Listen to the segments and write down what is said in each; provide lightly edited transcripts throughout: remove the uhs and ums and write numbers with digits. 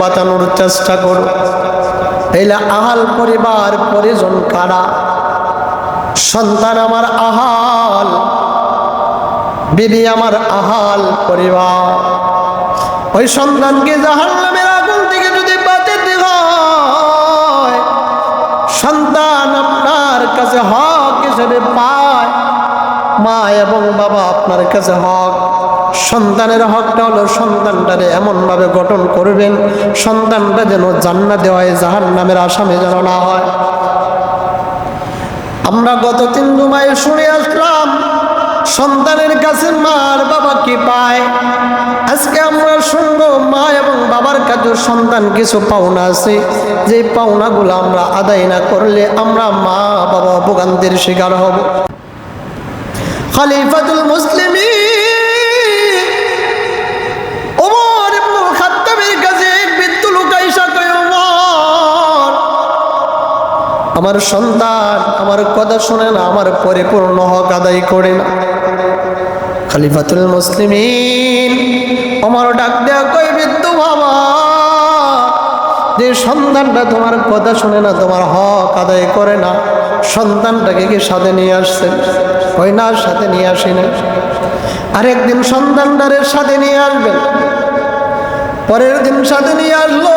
বাঁচানোর চেষ্টা করো। এইলা আহাল পরিবার পরিজন কারা? সন্তান আমার আহাল, বিবি আমার আহাল পরিবার। ওই সন্তানকে জাহান্নামের আগুন থেকে যদি বাঁচাতে হয়, সন্তান আপনার কাছে হক হিসেবে পায়, মা এবং বাবা আপনার কাছে হক। সন্তানের হকটা হলো সন্তানটারে এমনভাবে গঠন করবেন সন্তানটা যেন জান্নাতে হয়, জাহান্নামের আসামি যেন না হয়। আমরা গত 3 জুমায় শুনে আসলাম সন্তানের কাছে মা আর বাবা কি পায়। আজকে আমরা শুনবো মা এবং বাবার কাছে সন্তান কিছু পাওনা আছে, যে পাওনাগুলো আমরা আদায় না করলে আমরা মা বাবা ভোগান্তির শিকার হব। খলিফাতুল মুসলিমিন ওমর ইবনুল খাত্তাবের কাছে এক বৃদ্ধ লোক আইসা কয়, ওমর, আমার সন্তান আমার কথা শুনে না, আমার পরিপূর্ণ হক আদায় করে না। খলিফাতুল মুসলিমিন ওমর ডাক দেয়া কয়, বৃদ্ধ বাবা, যে সন্তানটা তোমার কথা শুনে না, তোমার হক আদায় করে না, সন্তানটাকে কি সাথে নিয়ে আসছেন? কই না, সাথে নিয়ে আসি না। আরেকদিন সন্তানটারে সাথে নিয়ে আসবেন। পরের দিন সাথে নিয়ে আসলো।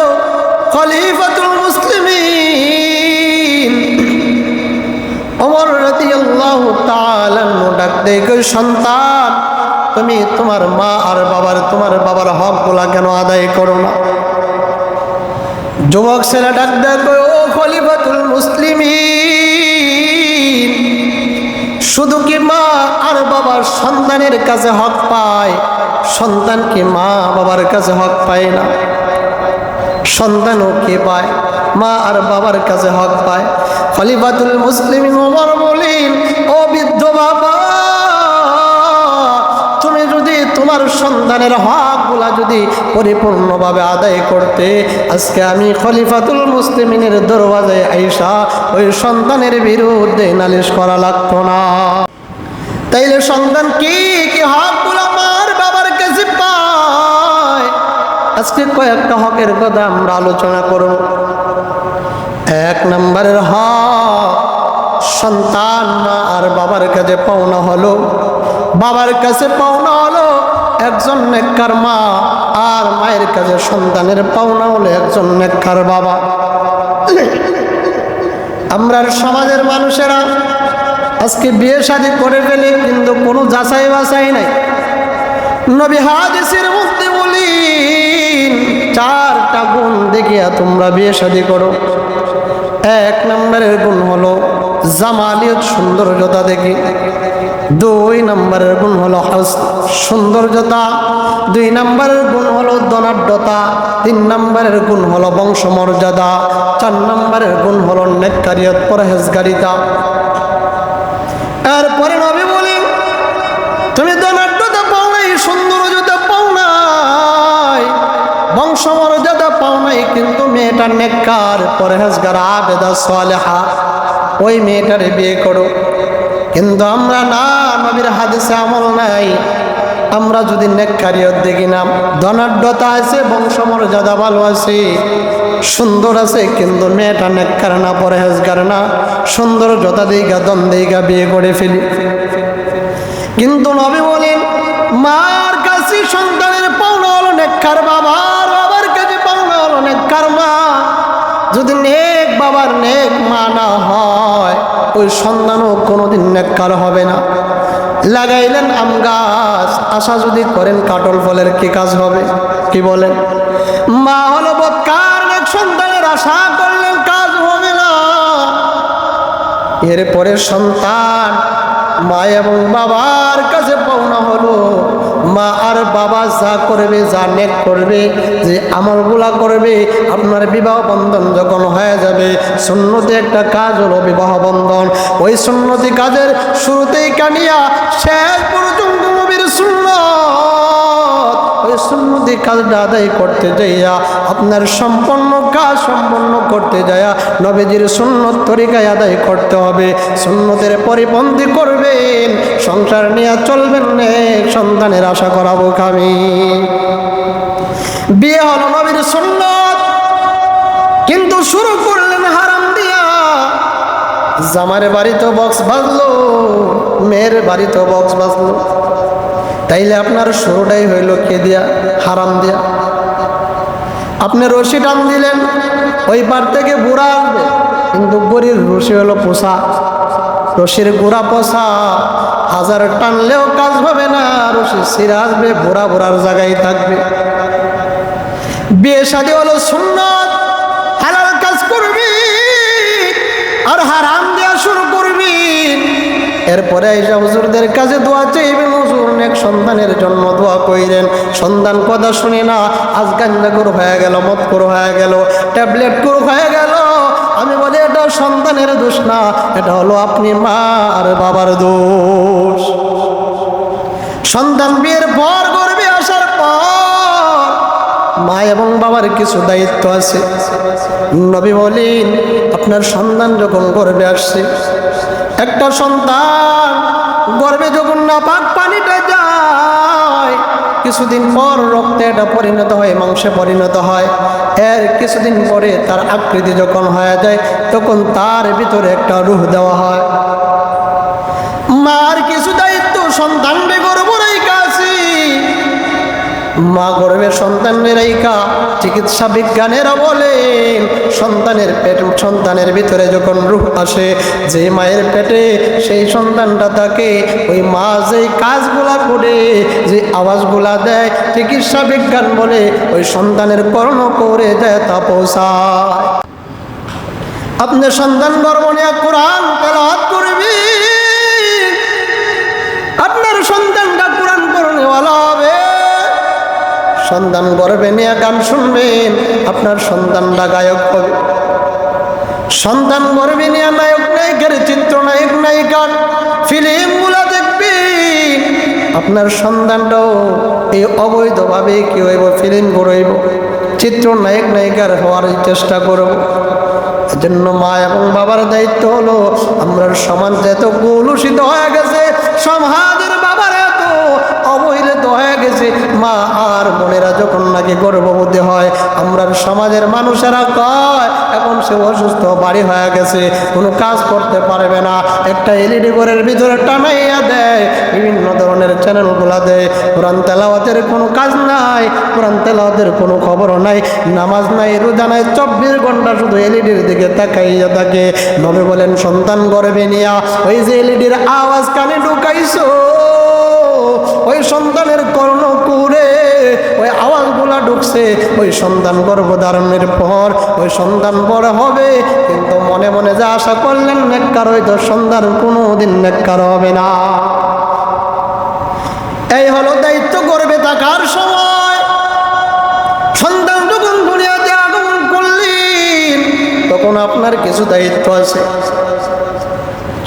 খলিফাতুল মুসলিমিন ওমর রাদিয়াল্লাহু তাআলা ডাক দেয়, কই, সন্তান, তুমি তোমার মা আর তোমার বাবার হকগুলা কেন আদায় করো না? যুবক ছেলে ডাক দেয়, কই, ও খলিফাতুল মুসলিমিন, শুধু কি মা আর বাবার সন্তানের কাছে হক পায়? সন্তান কি মা বাবার কাছে হক পায় না? সন্তানও কি পায়? মা আর বাবার কাছে হক পায়। খলিফাতুল মুসলিমিন ওমর বলেন, ও বৃদ্ধ বাবা, তুমি যদি তোমার সন্তানের হকগুলা যদি পরিপূর্ণভাবে আদায় করতে, আজকে আমি খলিফাতুল মুসলিমিনের দরওয়াজায় আইসা ওই সন্তানের বিরুদ্ধে নালিশ করা লাগতো না। তাইলে সন্তান কি কি হকগুলা মার বাবার কাছে পায়? আজকে কয়েকটা হকের কথা আমরা আলোচনা করব। 1 নম্বরের হক, সন্তান মা আর বাবার কাছে পাওনা হলো, বাবার কাছে পাওনা হলো একজন নেককার মা, আর মায়ের কাছে সন্তানের পাওনা হলো একজন নেককার বাবা। আমরা সমাজের মানুষেরা আজকে বিয়ে শাদী করে ফেলে, কিন্তু কোনো যাচাই বাছাই নাই। নবী হাদিসের মধ্যে বলেন 4টা গুণ দেখিয়া তোমরা বিয়ে শাদী করো। 1 নম্বরের গুণ হলো জামালিয়ত, সৌন্দর্যতা দেখি। 2 নম্বরের গুণ হলো সৌন্দর্যতা। 2 নম্বরের গুণ হলো ধনাঢ্যতা। 3 নম্বরের গুণ হলো বংশমর্যাদা। 4 নম্বরের গুণ হলো নেককারিয়ত, পরহেজগারিতা। এরপরে নবী বলেন, তুমি ধনাঢ্যতা পাও নাই, সৌন্দর্যতা পাও নাই, বংশমর্যাদা পাও নাই, কিন্তু মেয়েটা নেককার, পরহেজগার, আবেদা, সালেহা, ওই মেয়েটারে বিয়ে করো। কিন্তু আমরা না, নবীর হাদিসে আমল নাই। আমরা যদি নেককারিয়ত দেখি না, ধনাঢ্যতা আছে, বংশমর্যাদা ভালো আছে, সুন্দর আছে, কিন্তু মেয়েটা নেককার না, পরহেজগার না, সৌন্দর্যতা দিঘা দন দিঘা বিয়ে করে ফেলি। কিন্তু নবী বলেন, মার কাছে সন্তানের পাওনা হলো নেককার বাবা, বাবার কাছে পাওনা হলো নেককার মা। যদি নেক বাবার নেক মা না হয়, ওই সন্তানও কোনোদিন নেককার হবে না। লাগাইলেন আম গাছ, আশা যদি করেন কাটল ফলের কি কাজ হবে? কি বলেন? মা হলো বৎকার, নেক সন্তানের আশা করলেন কাজ হবে না। এরপরে সন্তান মা এবং বাবার কাছে পাওনা হলো, মা আর বাবা যা করবে, যা নেক করবে, যে আমলগুলা করবে, আপনার বিবাহ বন্ধন যখন হয়ে যাবে, সুন্নতি একটা কাজ হলো বিবাহ বন্ধন। ওই সুন্নতি কাজের শুরুতেই কানিয়া শেষ পর্যন্ত নবীর সুন্নত, ওই সুন্নতি কাজটা আদায় করতে যাইয়া, আপনার সম্পন্ন কাজ সম্পন্ন করতে যাইয়া নবীজির সুন্নত তরিকায় আদায় করতে হবে। সুন্নতের পরিপন্থী করবেন, সংসার নিয়ে চলবেন, নেক সন্তানের আশা করাবো আমি। বিয়ে হলো নবীর সুন্নত, জামার বাড়িতে বক্স বাজলো, মেয়ের বাড়িতে বক্স বাজলো, তাইলে আপনার শুরুটাই হইল কে দিয়া? হারাম দিয়া। আপনি রশি টান দিলেন, ওই পার থেকে বুড়া আসবে, কিন্তু গরির রশি হলো পোষা, রশির গোড়া পোষা, হাজার টানলেও কাজ হবে না, রশি ছিঁড়ে আসবে, বুড়া বুড়ার জায়গায় থাকবে। বিয়ে শাদী হলো সুন্নাত, হালাল কাজ করবি আর হারাম দেওয়া শুরু করবি। এরপরে আইসা হুজুরদের কাছে দোয়া চাইবেন, হুজুর নেক সন্তানের জন্য দোয়া কইরেন। সন্তান কথা শুনে না, আজ গাঞ্জাখোর হয়ে গেল, মদখোর হয়ে গেল, ট্যাবলেট খোর হয়ে গেল। আমি বলি এটা সন্তানের দোষ না, এটা হলো আপনি মা আর বাবার দোষ। সন্তান বিয়ের পর গর্ভে আসার পর মা এবং বাবার কিছু দায়িত্ব আছে। নবী বলেন, আপনার সন্তান যখন গর্ভে আসছে, একটা সন্তান গর্ভে যখন নাপাক পানিটা যায়, কিছুদিন পর রক্তে এটা পরিণত হয়, মাংসে পরিণত হয়। এর কিছুদিন পরে তার আকৃতি যখন হয়ে যায়, তখন তার ভিতরে একটা রূহ দেওয়া হয়। মার কিছু দায়িত্ব সন্তানকে গর্ভ রেখা আছে। মা গর্ভে সন্তানের রেখা, চিকিৎসা বিজ্ঞানেরা বলেন সন্তানের ভিতরে যখন রূহ আসে, যে মায়ের পেটে সেই সন্তানটা থাকে, ওই মা যেই কাজগুলা করে, যে আওয়াজগুলা দেয়, চিকিৎসা বিজ্ঞান বলে ওই সন্তানের কর্ণ করে দেয় তা পৌঁছায়। আপনি সন্তান গর্ভ নিয়ে কোরআন তেলাওয়াত করবি, আপনার সন্তানটা কোরআন পড়নেওয়ালা হবে। সন্তান গর্ভে নিয়ে গান শুনবেন, আপনার সন্তানটা গায়ক হবে। সন্তান গর্ভে নিয়ে নায়ক নায়িকার, চিত্রনায়ক নায়িকার ফিল্মগুলা দেখবেন, আপনার সন্তানটাও এই অবৈধভাবে কি হইব? ফিল্ম করইব, চিত্রনায়ক নায়িকার হওয়ার চেষ্টা করব। এজন্য মা এবং বাবার দায়িত্ব হলো, আমরা সমাজ এত কলুষিত হয়ে গেছে, সমাজের বাবার এত অবহেলিত হয়ে গেছে। মা আর বোনেরা যখন নাকি গর্ভবতী হয়, আমরা সমাজের মানুষেরা কয় এখন সে অসুস্থ, বাড়ি হয়ে গেছে, কোনো কাজ করতে পারবে না। একটা এলইডি ঘরের ভিতরে টানাইয়া দেয়, বিভিন্ন ধরনের চ্যানেলগুলা দেয়। কোরআন তেলাওয়াতের কোনো কাজ নাই, কোরআন তেলাওয়াতের কোনো খবর নাই, নামাজ নাই, রোজা নাই, 24 ঘন্টা শুধু এলইডির দিকে তাকাইয়া থাকে। নবী বলেন, সন্তান গর্ভে নিয়া ওই যে এলইডির আওয়াজ কানে ঢুকাইছো, ওই সন্তানের কর্ণ কুরে ওই আওয়াজগুলা ঢুকছে, ওই সন্তান গর্ভধারণের পর ওই সন্তান বড় হবে, কিন্তু মনে মনে যা আশা করলেন নেককার, হয়তো সন্তান কোনোদিন নেককার হবে না। এই হলো দায়িত্ব গর্ভে থাকার সময়। সন্তান যখন দুনিয়াতে আগমন করলেন, তখন আপনার কিছু দায়িত্ব আছে।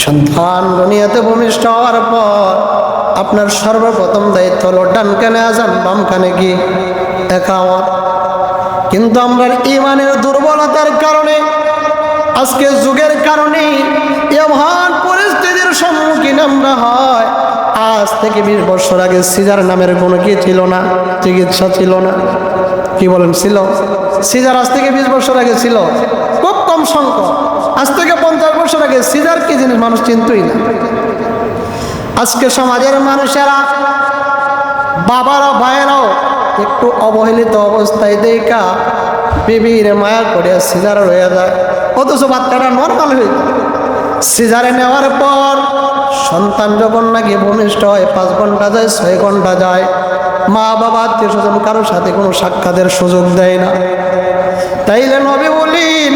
সন্তান দুনিয়াতে ভূমিষ্ঠ হওয়ার পর আপনার সর্বপ্রথম দায়িত্ব হলো ডান কানে আজান, বাম কানে কি? একামত। কিন্তু আমরা ইমানের দুর্বলতার কারণে, আজকে যুগের কারণে এমন পরিস্থিতির সম্মুখীন আমরা হয়। আজ থেকে 20 বছর আগে সিজার নামের কোনো কি ছিল না, চিকিৎসা ছিল না। কি বলেন ছিল? সিজার আজ থেকে 20 বছর আগে ছিল খুব কম সংখ্যক। আজ থেকে 50 বছর আগে সিজার কি জিনিস মানুষ চিনতই না। আজকে সমাজের মানুষেরা, বাবারা ভাইয়েরাও একটু অবহেলিত অবস্থায় দেখা বিবির মায়া করে সিজার হয়ে যায়, অথচ বাচ্চাটা নর্মাল হয়ে যায়। সিজারে নেওয়ার পর সন্তান যখন নাকি ভূমিষ্ঠ হয়, 5 ঘন্টা যায়, 6 ঘন্টা যায়, মা বাবা আত্মীয় স্বজন কারোর সাথে কোনো সাক্ষাতের সুযোগ দেয় না। তাইলে নবী বলেন,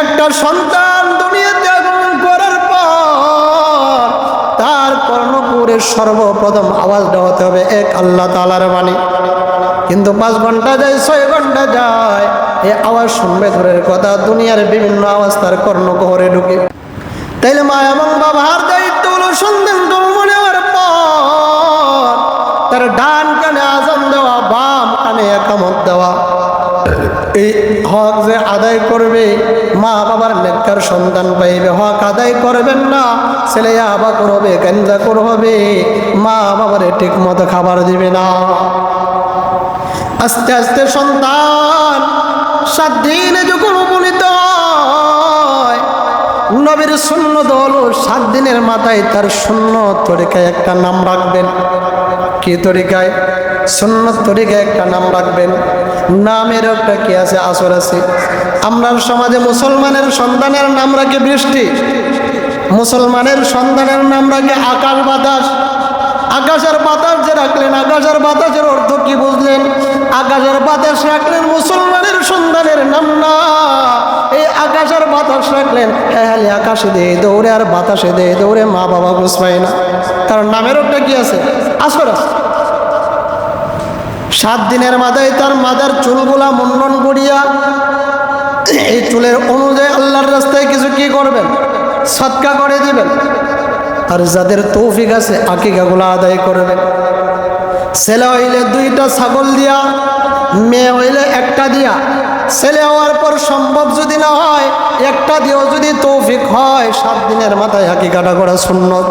একটা সন্তান দুনিয়াতে আগমন করার পর তার কর্ণপুরের সর্বপ্রথম আওয়াজ দেওয়াতে হবে এক আল্লাহ তাআলার বাণী। কিন্তু 5 ঘন্টা যায়, 6 ঘন্টা যায়, এই আওয়াজ শুনবে দূরের কথা, দুনিয়ার বিভিন্ন আওয়াজ তার কর্ণকুহরে ঢুকে। তাইলে মা এবং বাবার দায়িত্ব হলো সন্তান জন্ম নেওয়ার পর তার ডান কানে আজান দেওয়া, বাম কানে একামত দেওয়া। এই হক যে আদায় করবে, মা বাবার নেককার সন্তান পাইবে। হক আদায় করবেন না, ছেলে আবা করবে, গাঞ্জা করবে, মা বাবারে ঠিক মতো খাবার দিবে না। আস্তে আস্তে সন্তান 7 দিনে যখন উপনীত হয়, নবীর সুন্নত হলো 7 দিনের মাথায় তার সুন্নত তরিকায় একটা নাম রাখবেন। কি তরিকায়? সুন্নত তরিকায় একটা নাম রাখবেন। নামের একটা কি আছে? আসর আছে। আমরা সমাজে মুসলমানের সন্তানের নাম রাখে বৃষ্টি, মুসলমানের সন্তানের নাম রাখে আকাশ বাতাস। আকাশের বাতাস যে রাখলেন, আকাশের বাতাসের অর্থ কি বুঝলেন? আকাশের বাতাস রাখলেন মুসলমানের সন্তানের নাম না, এই আকাশের বাতাস রাখলেন হেহালি আকাশে দিয়ে দৌড়ে আর বাতাসে দিয়ে দৌড়ে মা বাবা বুঝ পায় না, কারণ নামের একটা কি আছে? আসর আছে। 7 দিনের মাথায় তার মাথার চুলগুলা মুন্ডন করিয়া এই চুলের অনুযায়ী আল্লাহর রাস্তায় কিছু কি করবেন? সদকা করে দিবেন। আর যাদের তৌফিক আছে আকিকাগুলো আদায় করবেন। ছেলে হইলে 2টা ছাগল দিয়া, মেয়ে হইলে 1টা দিয়া। ছেলে হওয়ার পর সম্ভব যদি না হয় 1টা দিয়েও যদি তৌফিক হয় 7 দিনের মাথায় আকিকাটা করা সুন্নত।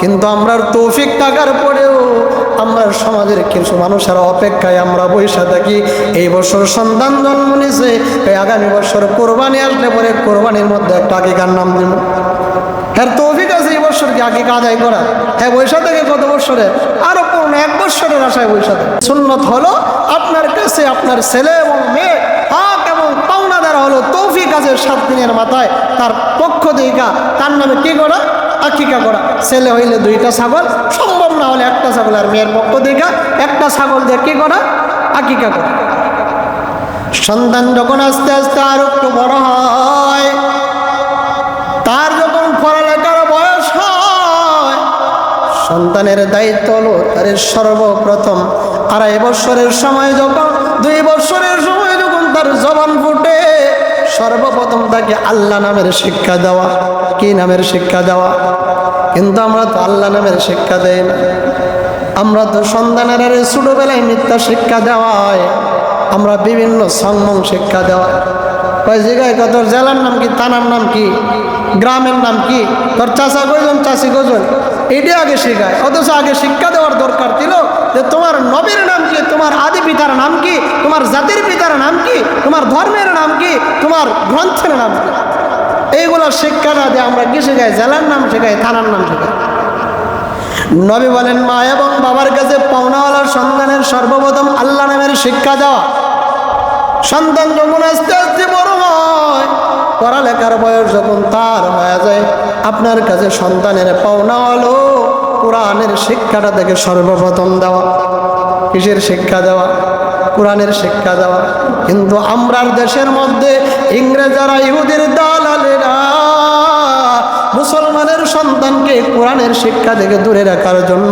কিন্তু আমরা তৌফিক টাকার পরেও আমরা সমাজের কিছু মানুষের অপেক্ষায় আমরা বসে থাকি। এই বছর সন্তান জন্ম নিয়েছে, আগামী বছর কোরবানি আসলে পরে কোরবানির মধ্যে একটা আকিকার নাম দিব। হ্যাঁ তৌফিক আছে এই বছর কি আকিকা আদায় করা? হ্যাঁ বৈশা থেকে কত বছরে? আরো পূর্ণ 1 বছরের আশায় বৈশা থেকে। সুন্নত হলো আপনার কাছে আপনার ছেলে এবং মেয়ে হক এবং পাওনাদার হলো তৌফিক আছে 7 দিনের মাথায় তার পক্ষ থেকে তার নামে কি করা? আকিকা করা। ছেলে হইলে 2টা ছাগল, সম্ভব না হলে 1টা ছাগল, আর মেয়ের পক্ষ থেকে 1টা ছাগল দিয়ে কি করা? আকিকা করা। সন্তান যখন আস্তে আস্তে আর একটু বড় হয়, তার যখন পড়ালেখার বয়স হয়, সন্তানের দায়িত্ব হলো তার সর্বপ্রথম 2.5 বছরের সময় যখন 2 বছরের সময় যখন তার জবান ফুটে, সর্বপ্রথম তাকে আল্লাহ নামের শিক্ষা দেওয়া। কি নামের শিক্ষা দেওয়া? কিন্তু আমরা তো আল্লাহ নামের শিক্ষা দেই না। আমরা তো সন্তানের ছোটবেলায় মিথ্যা শিক্ষা দেওয়া হয়, আমরা বিভিন্ন সংমং শিক্ষা দেওয়া। কয় জায়গায় তোর জেলার নাম কি, থানার নাম কি, গ্রামের নাম কি, তোর চাচা কয়জন, চাষি কয়জন, এইটা আগে শেখায়। অথচ আগে শিক্ষা দেওয়ার দরকার ছিল যে তোমার নবীর নাম কি, তোমার আদি পিতার নাম কি, তোমার জাতির পিতার নাম কি, তোমার ধর্মের নাম কি, তোমার গ্রন্থের নাম কি। এইগুলো শিক্ষা না দিয়ে আমরা কি শেখাই? জেলার নাম শেখাই, থানার নাম শেখাই। নবী বলেন মা এবং বাবার কাছে পাওনাওয়ালার সন্তানের সর্বপ্রথম আল্লাহ নামের শিক্ষা দেওয়া। সন্তান যখন আস্তে আস্তে বড় হয়, পড়ালেখার বয়স যখন তার হয়ে যায়, আপনার কাছে সন্তানের পাওনা হলো কোরআনের শিক্ষাটা থেকে সর্বপ্রথম দেওয়া। কিসের শিক্ষা দেওয়া? কোরআনের শিক্ষা দেওয়া। কিন্তু আমরার দেশের মধ্যে ইংরেজরা, ইহুদির দালালেরা মুসলমানের সন্তানকে কোরআনের শিক্ষা থেকে দূরে রাখার জন্য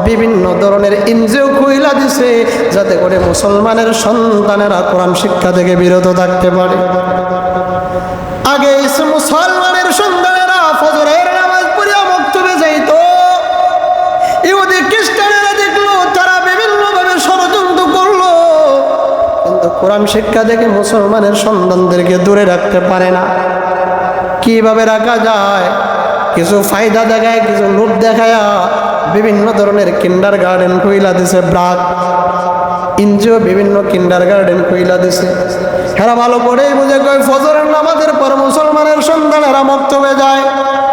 বিভিন্ন ধরনের এনজিও খুইলা দিছে, যাতে করে মুসলমানের সন্তানেরা কোরআন শিক্ষা থেকে বিরত থাকতে পারে। আগে মুসলমানের সন্তানেরা ফজরের নামাজ পড়িয়া মক্তবে যাইত, ইহুদি খ্রিস্টানেরা দেখলো তারা বিভিন্নভাবে ষড়যন্ত্র করলো, কিন্তু কোরআন শিক্ষা থেকে মুসলমানের সন্তানদেরকে দূরে রাখতে পারে না। কিভাবে রাখা যায়? কিছু ফায়দা দেখায়, কিছু লুট দেখায় বিভিন্ন ধরনের কিন্ডার গার্ডেন খুইলা দিছে, ব্রাক এনজিও বিভিন্ন কিন্ডার গার্ডেন খুইলা দিছে। এরা ভালো করেই বুঝে কয় ফজরের নামাজের পর মুসলমানের সন্তানেরা মক্তবে যায়,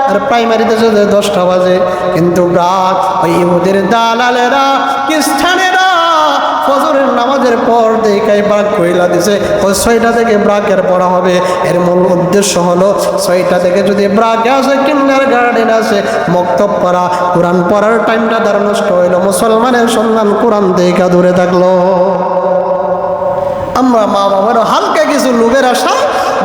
আর প্রাইমারিতে যদি 10টা বাজে। কিন্তু ব্রাক ওই ইহুদির দালালেরা, খ্রিস্টানেরা ফজরের নামাজের পর দেখাই ব্রাক কইলা দিছে ওই 6টা থেকে ব্রাকের পড়া হবে। এর মূল উদ্দেশ্য হলো 6টা থেকে যদি ব্রাক আসে, কিন্ডার গার্ডেন আছে, মক্তব পড়া, কোরআন পড়ার টাইমটা তার নষ্ট হইল, মুসলমানের সন্তান কোরআন দেখা দূরে থাকলো। আমরা মা বাবারও হালকা কিছু লোভের আশায়,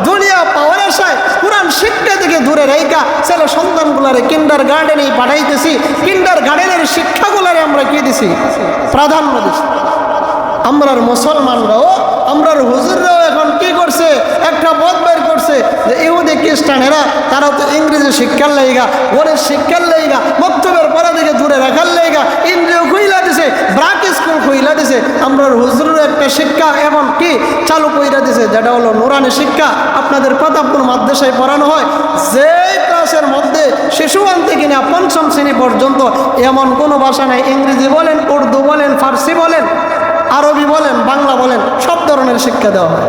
দুনিয়া পাওয়ার আশায় কোরআন শিক্ষা থেকে দূরে রেখা ছেলে সন্তানগুলারে কিন্ডার গার্ডেনেই পাঠাইতেছি। কিন্ডার গার্ডেনের শিক্ষাগুলারে আমরা কি দিছি? প্রাধান্য দিছি। আমরার মুসলমানরাও, আমরার হুজুররাও এখন কি করছে? একটা পথ বের করছে যে ইহুদি খ্রিস্টানেরা তারা তো ইংরেজি শিক্ষার লাইগা, ওদের শিক্ষার লাইগা, মক্তবের পড়া থেকে দূরে রাখার লাইগা ইন্দ্রিয় খুইলা দিছে, ব্রাক স্কুল খুইলা দিছে। আমরার হুজুরের একটা শিক্ষা এমন কি চালু কইরা দিছে, যেটা হলো নুরানি শিক্ষা। আপনাদের প্রতাপপুর মাদ্রাসায় পড়ানো হয়, যে ক্লাসের মধ্যে শিশুয়ান থেকে না 5ম শ্রেণী পর্যন্ত এমন কোনো ভাষা নাই, ইংরেজি বলেন, উর্দু বলেন, ফার্সি বলেন, আরবি বলেন, বাংলা বলেন, সব ধরনের শিক্ষা দেওয়া হয়।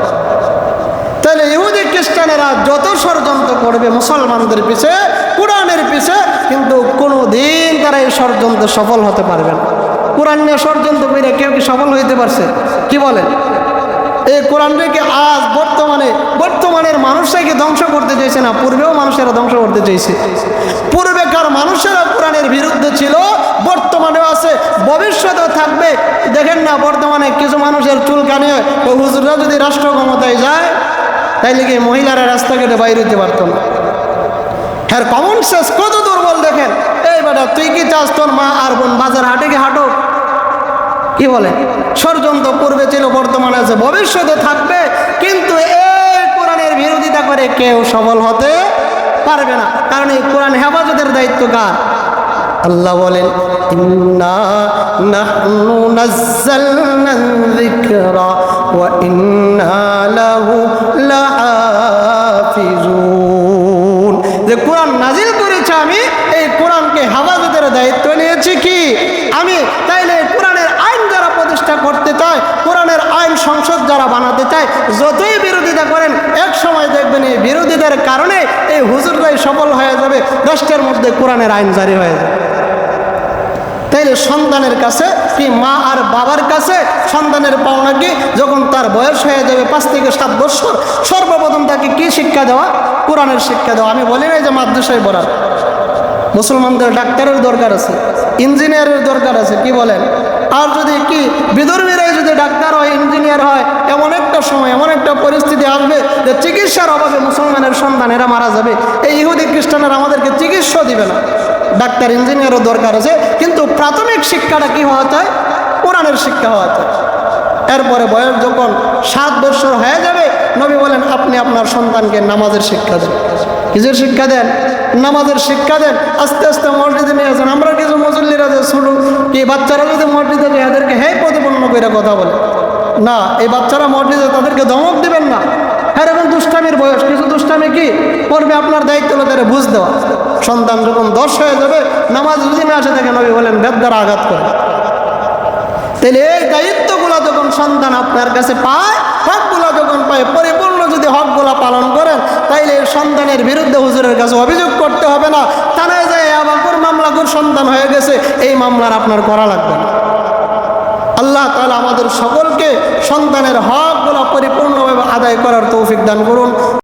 তাহলে ইহুদি খ্রিস্টানেরা যত ষড়যন্ত্র করবে মুসলমানদের পিছে, কোরআনের পিছে, কিন্তু কোনো দিন তারা এই ষড়যন্ত্রে সফল হতে পারবে না। কোরআন নিয়ে ষড়যন্ত্র করে কেউ কি সফল হইতে পারছে? কি বলেন? এই কোরআনটাকে আজ বর্তমানের মানুষরাকে ধ্বংস করতে চাইছে না, পূর্বেও মানুষেরা ধ্বংস করতে চাইছে। পূর্বেকার মানুষেরা কোরআনের বিরুদ্ধে ছিল, বর্তমানেও আছে, ভবিষ্যতেও থাকবে। দেখেন না, বর্তমানে কিছু মানুষের চুলকানি হয়, ওই হুজুররা যদি রাষ্ট্র ক্ষমতায় যায় তাইলে কি মহিলারা রাস্তাঘাটে বাইরে হতে পারতো না? হ্যাঁ, কমন সেন্স কত দুর্বল দেখেন। এই বেটা, তুই কি চাস তোর মা আর বোন বাজার হাটে কি হাঁটো? কি বলে? ষড়যন্ত্র পূর্বে ছিল, বর্তমানে আছে, ভবিষ্যতে থাকবে। কিন্তু এই কোরআনের বিরোধিতা করে কেউ সফল হতে পারবে না, কারণ এই কোরআন হেফাজতের দায়িত্ব কার? আল্লাহ বলেন, ইন্না নাহনু নাযালনা যিকরা ওয়া ইন্না লাহু লাহাফিজুন। যে কোরআন নাজিল করেছে আমি, এই কোরআনকে হেফাজতের দায়িত্ব নিয়েছি কি আমি। তাইলে কোরআনের আইন যারা প্রতিষ্ঠা করতে চায়, কোরআনের আইন সংসদ যারা বানাতে চায়, যতই বিরোধিতা করেন, এক সময় দেখবেন এই বিরোধিতার কারণে এই হুজুররাই সফল হয়ে যাবে, রাষ্ট্রের মধ্যে কোরআনের আইন জারি হয়ে যাবে। তাইলে সন্তানের কাছে কি, মা আর বাবার কাছে সন্তানের পাওনা কি, যখন তার বয়স হয়ে যাবে 5 থেকে 7 বছর, সর্বপ্রথম তাকে কি শিক্ষা দেওয়া? কোরআনের শিক্ষা দেওয়া। আমি বলি নাই যে মাদ্রাসায় পড়ার। মুসলমানদের ডাক্তারের দরকার আছে, ইঞ্জিনিয়ারের দরকার আছে, কি বলেন? আর যদি কি বিধর্মীরাই যদি ডাক্তার হয়, ইঞ্জিনিয়ার হয়, এমন একটা সময়, এমন একটা পরিস্থিতি আসবে যে চিকিৎসার অভাবে মুসলমানের সন্তানেরা মারা যাবে। এই ইহুদি খ্রিস্টানেরা আমাদেরকে চিকিৎসা দিবে না। ডাক্তার ইঞ্জিনিয়ারও দরকার আছে, কিন্তু প্রাথমিক শিক্ষাটা কি হওয়া চাই? কোরআনের শিক্ষা হওয়া চাই। এরপরে বয়স যখন 7 বছর হয়ে যাবে, নবী বলেন আপনি আপনার সন্তানকে নামাজের শিক্ষা দেন। কিসের শিক্ষা দেন? নামাজের শিক্ষা দেন। আস্তে আস্তে মসজিদে নিয়ে আসেন। আমরা কিছু মুসল্লিরা যে শুরু কি, বাচ্চারা যদি মসজিদে যায় এদেরকে হে প্রতিপন্ন করে কথা বলে না, এই বাচ্চারা মসজিদে, তাদেরকে ধমক দিবেন না। হ্যাঁ, এখন দুষ্টামির বয়স, কিছু দুষ্টামি কি করবে, আপনার দায়িত্ব হলো তারা বুঝ দেওয়া। সন্তান যখন 10 হয়ে যাবে, নামাজ যদি না আসে থাকে, নবী বলেন বেদ দ্বারা আঘাত করে। তাহলে এই দায়িত্বগুলো যখন সন্তান আপনার কাছে পায়, হকগুলো যখন পায়, পরিপূর্ণ যদি হকগুলো পালন করেন, তাইলে সন্তানের বিরুদ্ধে হুজুরের কাছে অভিযোগ করতে হবে না। থানায় যায় আবাকুর মামলাকুর সন্তান হয়ে গেছে, এই মামলার আপনার করা লাগবে না। আল্লাহ তাআলা আমাদের সকলকে সন্তানের হকগুলো পরিপূর্ণভাবে আদায় করার তৌফিক দান করুন।